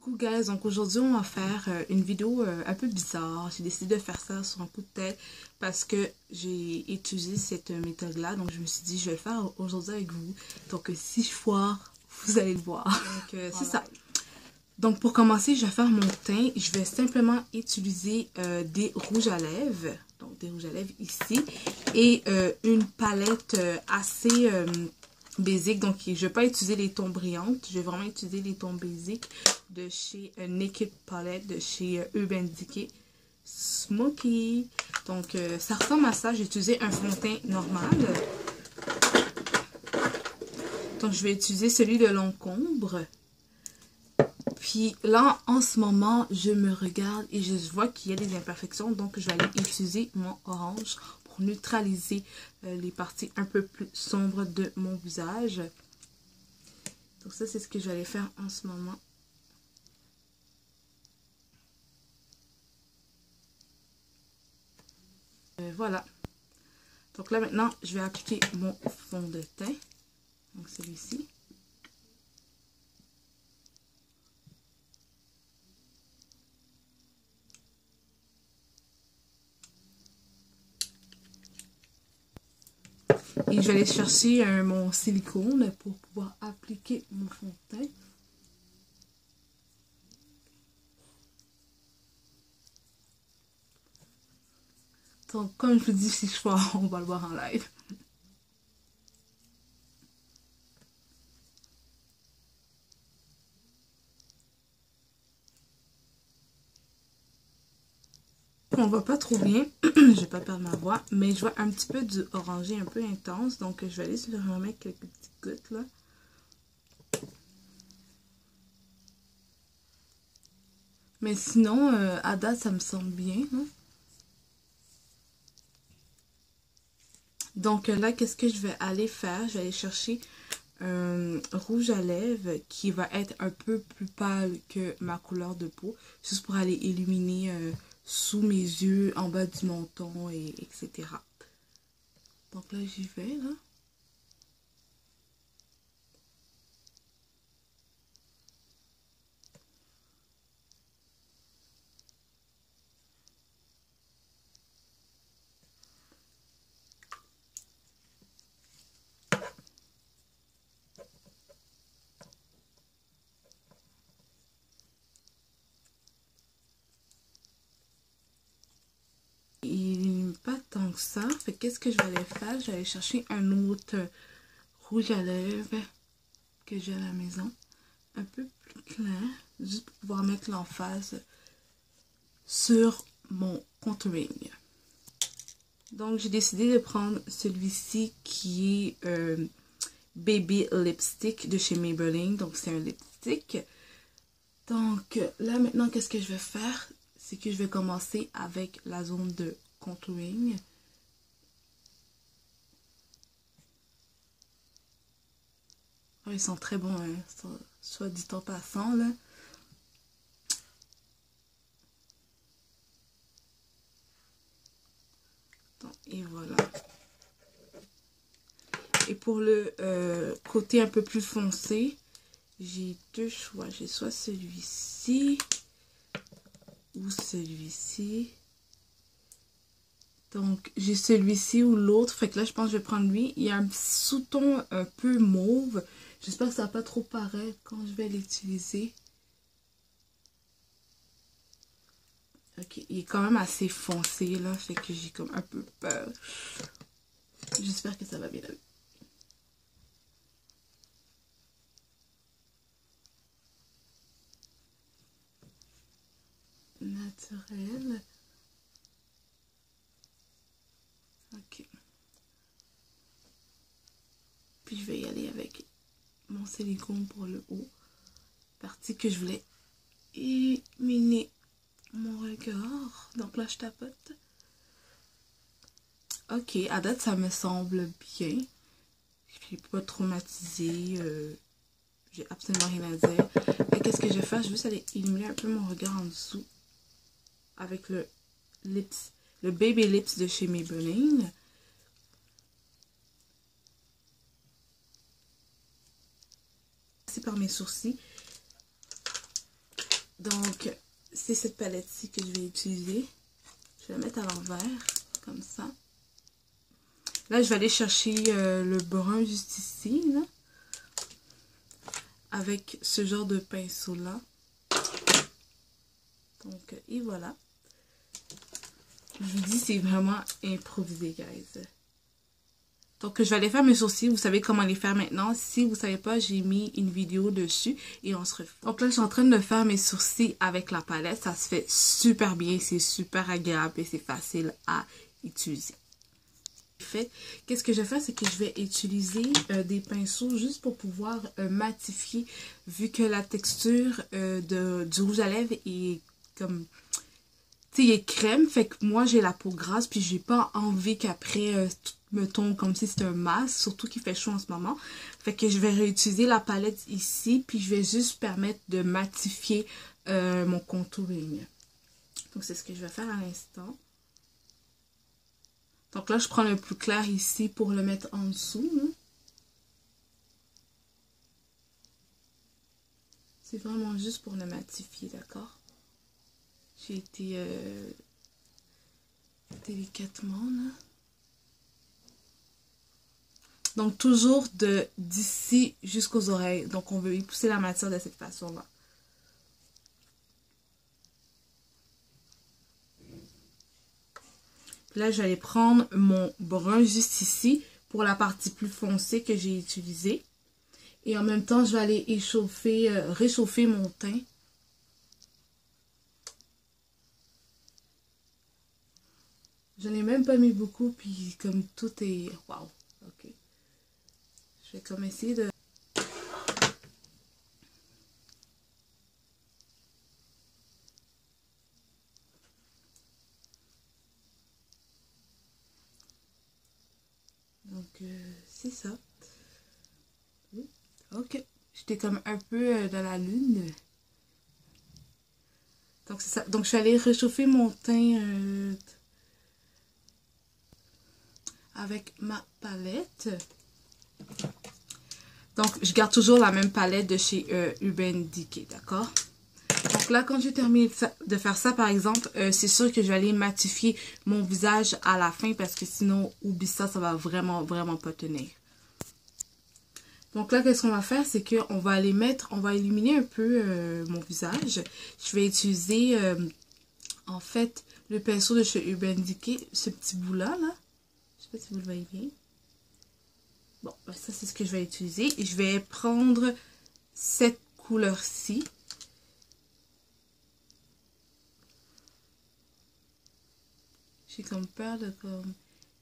Coucou guys, donc aujourd'hui on va faire une vidéo un peu bizarre. J'ai décidé de faire ça sur un coup de tête parce que j'ai utilisé cette méthode là, donc je me suis dit je vais le faire aujourd'hui avec vous. Donc si je foire, vous allez le voir. Donc c'est ça. Donc pour commencer, je vais faire mon teint. Je vais simplement utiliser des rouges à lèvres, donc des rouges à lèvres ici, et une palette assez basique. Donc je ne vais pas utiliser les tons brillantes, je vais vraiment utiliser les tons basiques de chez Naked Palette, de chez Urban Decay Smoky. Donc ça ressemble à ça. J'ai utilisé un fond de teint normal. Donc je vais utiliser celui de Longcombre. Puis là, en ce moment, je me regarde et je vois qu'il y a des imperfections. Donc, je vais aller utiliser mon orange pour neutraliser les parties un peu plus sombres de mon visage. Donc ça, c'est ce que je vais aller faire en ce moment. Voilà. Donc là, maintenant, je vais appliquer mon fond de teint. Donc celui-ci. Et je vais aller chercher mon silicone pour pouvoir appliquer mon fond de teint. Donc, comme je vous dis, si je vois, on va le voir en live. On voit pas trop bien, je vais pas perdre ma voix, mais je vois un petit peu du orangé un peu intense, donc je vais aller se remettre quelques petites gouttes là. Mais sinon, à date, ça me semble bien. Hein? Donc là, qu'est-ce que je vais aller faire? Je vais aller chercher un rouge à lèvres qui va être un peu plus pâle que ma couleur de peau, juste pour aller illuminer sous mes yeux, en bas du menton, etc. Donc là, j'y vais, là. Il n'est pas tant que ça. Fait qu'est-ce que je vais aller faire? Je vais aller chercher un autre rouge à lèvres que j'ai à la maison. Un peu plus clair. Juste pour pouvoir mettre l'emphase sur mon contouring. Donc j'ai décidé de prendre celui-ci qui est Baby Lipstick de chez Maybelline. Donc c'est un lipstick. Donc là maintenant qu'est-ce que je vais faire? C'est que je vais commencer avec la zone de contouring. Oh, ils sont très bons, hein? Soit dit en passant là. Donc, et voilà. Et pour le côté un peu plus foncé, j'ai deux choix. J'ai soit celui-ci ou celui-ci. Donc, j'ai celui-ci ou l'autre. Fait que là, je pense que je vais prendre lui. Il y a un sous-ton un peu mauve. J'espère que ça va pas trop paraître quand je vais l'utiliser. Ok, il est quand même assez foncé là. Fait que j'ai comme un peu peur. J'espère que ça va bien aller. Naturel. Ok. Puis je vais y aller avec mon silicone pour le haut. Partie que je voulais éliminer mon regard. Donc là, je tapote. Ok, à date, ça me semble bien. Je suis pas traumatisée. J'ai absolument rien à dire. Et qu'est-ce que je vais faire? Je vais juste aller éliminer un peu mon regard en dessous. Avec le lips, le Baby Lips de chez Maybelline. C'est par mes sourcils. Donc, c'est cette palette-ci que je vais utiliser. Je vais la mettre à l'envers, comme ça. Là, je vais aller chercher le brun juste ici, là. Avec ce genre de pinceau-là. Donc, et voilà. Je vous dis, c'est vraiment improvisé, guys. Donc, je vais aller faire mes sourcils. Vous savez comment les faire maintenant. Si vous ne savez pas, j'ai mis une vidéo dessus et on se refait. Donc là, je suis en train de faire mes sourcils avec la palette. Ça se fait super bien. C'est super agréable et c'est facile à utiliser. Qu'est-ce que je vais faire, c'est que je vais utiliser des pinceaux juste pour pouvoir matifier, vu que la texture du rouge à lèvres est comme, tu sais, il est crème, fait que moi j'ai la peau grasse, puis j'ai pas envie qu'après tout me tombe comme si c'était un masque, surtout qu'il fait chaud en ce moment. Fait que je vais réutiliser la palette ici, puis je vais juste permettre de matifier mon contouring. Donc c'est ce que je vais faire à l'instant. Donc là, je prends le plus clair ici pour le mettre en dessous. C'est vraiment juste pour le matifier, d'accord? J'ai été délicatement, là. Donc toujours d'ici jusqu'aux oreilles. Donc on veut y pousser la matière de cette façon-là. Là, je vais aller prendre mon brun juste ici pour la partie plus foncée que j'ai utilisée. Et en même temps, je vais aller réchauffer mon teint. Je n'ai même pas mis beaucoup, puis comme tout est... Waouh! Ok. Je vais comme essayer de... Donc, c'est ça. Ok. J'étais comme un peu dans la lune. Donc, c'est ça. Donc, je suis allée réchauffer mon teint avec ma palette. Donc, je garde toujours la même palette de chez Urban Decay, d'accord? Donc là, quand j'ai terminé de faire ça, par exemple, c'est sûr que je vais aller matifier mon visage à la fin parce que sinon, oublie ça, ça va vraiment, vraiment pas tenir. Donc là, qu'est-ce qu'on va faire? C'est qu'on va aller on va illuminer un peu mon visage. Je vais utiliser, en fait, le pinceau de chez Urban Decay, ce petit bout-là, là. Je sais pas si vous le voyez bien. Bon, ben ça, c'est ce que je vais utiliser. Et je vais prendre cette couleur-ci. J'ai comme peur de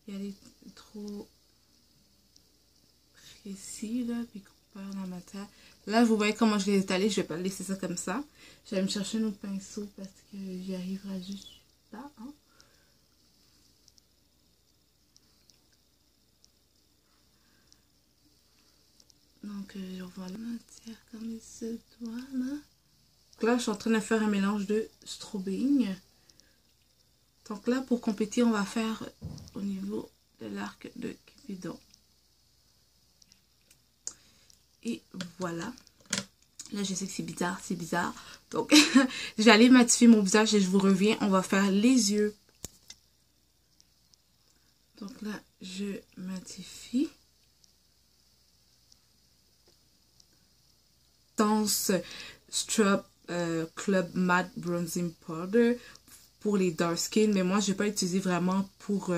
y aller trop précis, là, puis qu'on perd la matière. Là, vous voyez comment je l'ai étalé. Je vais pas laisser ça comme ça. Je vais me chercher un autre pinceau parce que j'y arriverai juste là, hein. Donc, on va la matière comme il se doit, là. Donc là, je suis en train de faire un mélange de strobing. Donc là, pour compléter, on va faire au niveau de l'arc de Cupidon. Et voilà. Là, je sais que c'est bizarre, c'est bizarre. Donc, je vais aller matifier mon visage et je vous reviens. On va faire les yeux. Donc là, je matifie. Tense Strap Club Matte Bronzing Powder pour les dark skin, mais moi je vais pas utiliser vraiment pour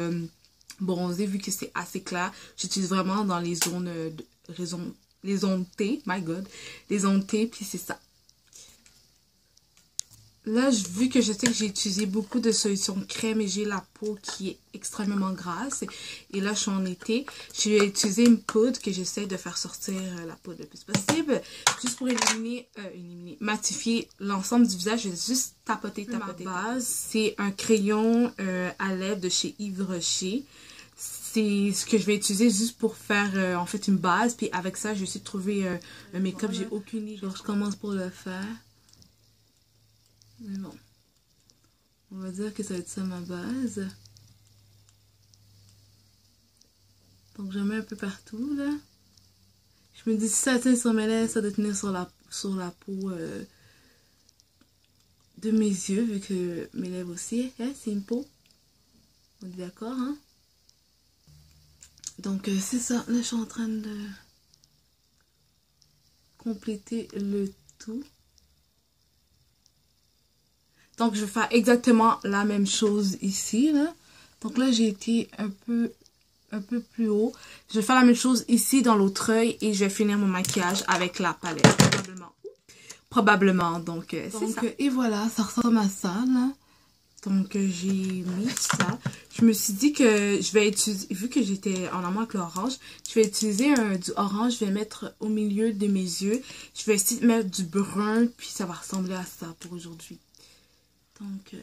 bronzer vu que c'est assez clair. J'utilise vraiment dans les zones les zones T, my god, les zones T, puis c'est ça. Là, vu que je sais que j'ai utilisé beaucoup de solutions crème et j'ai la peau qui est extrêmement grasse, et là je suis en été, je vais utiliser une poudre que j'essaie de faire sortir la poudre le plus possible, juste pour matifier l'ensemble du visage. Je vais juste tapoter. Ma base, c'est un crayon à lèvres de chez Yves Rocher. C'est ce que je vais utiliser juste pour faire en fait une base, puis avec ça, je vais essayer de trouver un make-up, j'ai aucune idée. Alors, je commence pour le faire. Mais bon, on va dire que ça va être ça ma base. Donc j'en mets un peu partout là. Je me dis si ça tient sur mes lèvres, ça doit tenir sur la peau de mes yeux, vu que mes lèvres aussi, hein, c'est une peau. On est d'accord, hein? Donc, c'est ça. Là, je suis en train de compléter le tout. Donc, je vais faire exactement la même chose ici, là. Donc là, j'ai été un peu plus haut. Je vais faire la même chose ici dans l'autre œil et je vais finir mon maquillage avec la palette, probablement. Donc c'est ça. Et voilà, ça ressemble à ça, là. Donc j'ai mis ça. Je me suis dit que je vais utiliser, vu que j'étais en amour avec l'orange, je vais utiliser du orange, je vais mettre au milieu de mes yeux. Je vais essayer de mettre du brun, puis ça va ressembler à ça pour aujourd'hui. Donc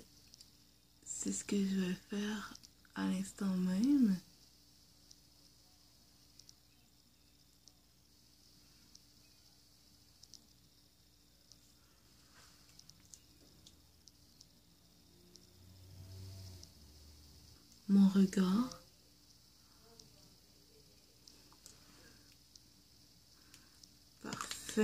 c'est ce que je vais faire à l'instant même. Mon regard. Parfait.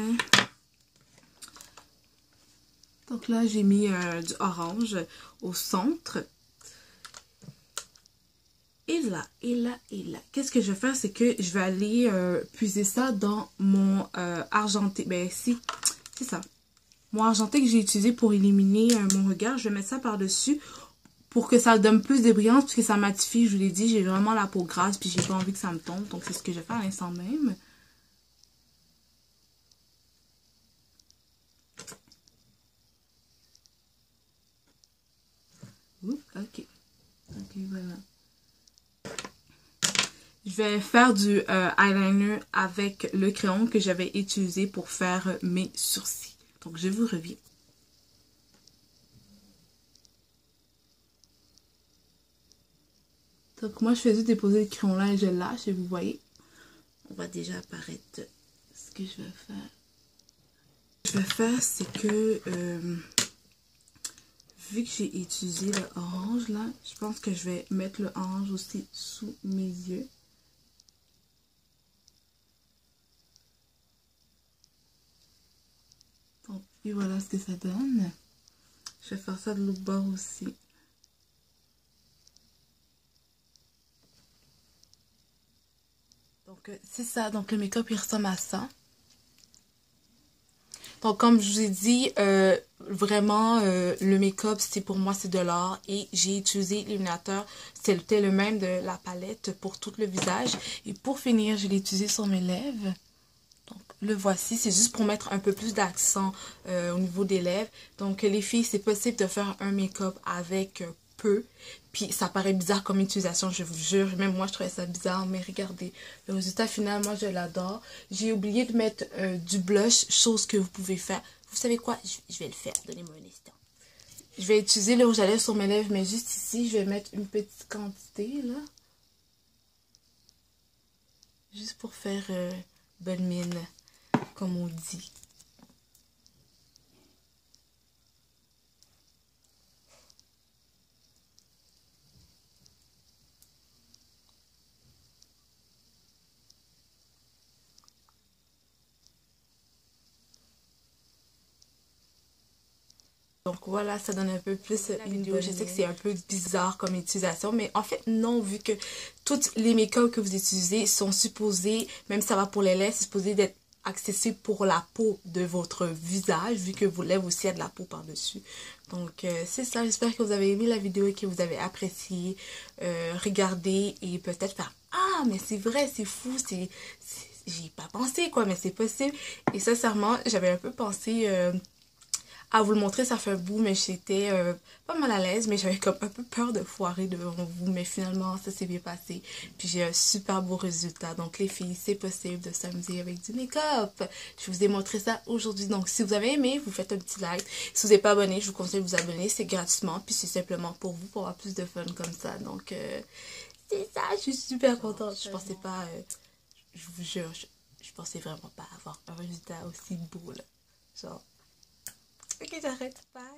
Donc là, j'ai mis du orange au centre. Et là, et là, et là. Qu'est-ce que je vais faire? C'est que je vais aller puiser ça dans mon argenté. Ben si, c'est ça. Mon argenté que j'ai utilisé pour éliminer mon regard. Je vais mettre ça par-dessus pour que ça donne plus de brillance, parce que ça matifie. Je vous l'ai dit, j'ai vraiment la peau grasse, puis j'ai pas envie que ça me tombe. Donc c'est ce que je vais faire à l'instant même. Ouh, ok. Ok, voilà. Je vais faire du eyeliner avec le crayon que j'avais utilisé pour faire mes sourcils. Donc, je vous reviens. Donc, moi, je fais juste déposer le crayon là et je lâche et vous voyez. On va déjà apparaître ce que je vais faire. Ce que je vais faire, c'est que vu que j'ai utilisé le orange là, je pense que je vais mettre le orange aussi sous mes yeux. Donc, et voilà ce que ça donne. Je vais faire ça de l'autre bord aussi. Donc, c'est ça. Donc, le make-up, il ressemble à ça. Donc, comme je vous ai dit, vraiment, le make-up, c'est pour moi, c'est de l'art. Et j'ai utilisé l'illuminateur. C'était le même de la palette pour tout le visage. Et pour finir, je l'ai utilisé sur mes lèvres. Donc, le voici. C'est juste pour mettre un peu plus d'accent au niveau des lèvres. Donc, les filles, c'est possible de faire un make-up avec peu. Puis, ça paraît bizarre comme utilisation, je vous jure. Même moi, je trouvais ça bizarre. Mais regardez, le résultat final, moi, je l'adore. J'ai oublié de mettre du blush, chose que vous pouvez faire. Vous savez quoi? Je vais le faire. Donnez-moi un instant. Je vais utiliser le rouge à lèvres sur mes lèvres, mais juste ici, je vais mettre une petite quantité, là. Juste pour faire bonne mine, comme on dit. Donc voilà, ça donne un peu plus la vidéo. Je sais que c'est un peu bizarre comme utilisation, mais en fait non, vu que toutes les make-up que vous utilisez sont supposés, même si ça va pour les lèvres, c'est supposé d'être accessible pour la peau de votre visage, vu que vos lèvres aussi a de la peau par-dessus. Donc c'est ça, j'espère que vous avez aimé la vidéo et que vous avez apprécié. Regardez et peut-être faire « Ah, mais c'est vrai, c'est fou, j'y ai pas pensé quoi, mais c'est possible. » Et sincèrement, j'avais un peu pensé... à vous le montrer, ça fait un bout, mais j'étais pas mal à l'aise, mais j'avais comme un peu peur de foirer devant vous, mais finalement ça s'est bien passé, puis j'ai un super beau résultat. Donc les filles, c'est possible de s'amuser avec du make-up. Je vous ai montré ça aujourd'hui, donc si vous avez aimé, vous faites un petit like. Si vous n'êtes pas abonné, je vous conseille de vous abonner, c'est gratuitement, puis c'est simplement pour vous, pour avoir plus de fun comme ça. Donc c'est ça, je suis super contente. Je pensais pas, je vous jure, je pensais vraiment pas avoir un résultat aussi beau là, genre. Ok, j'arrête. Bye.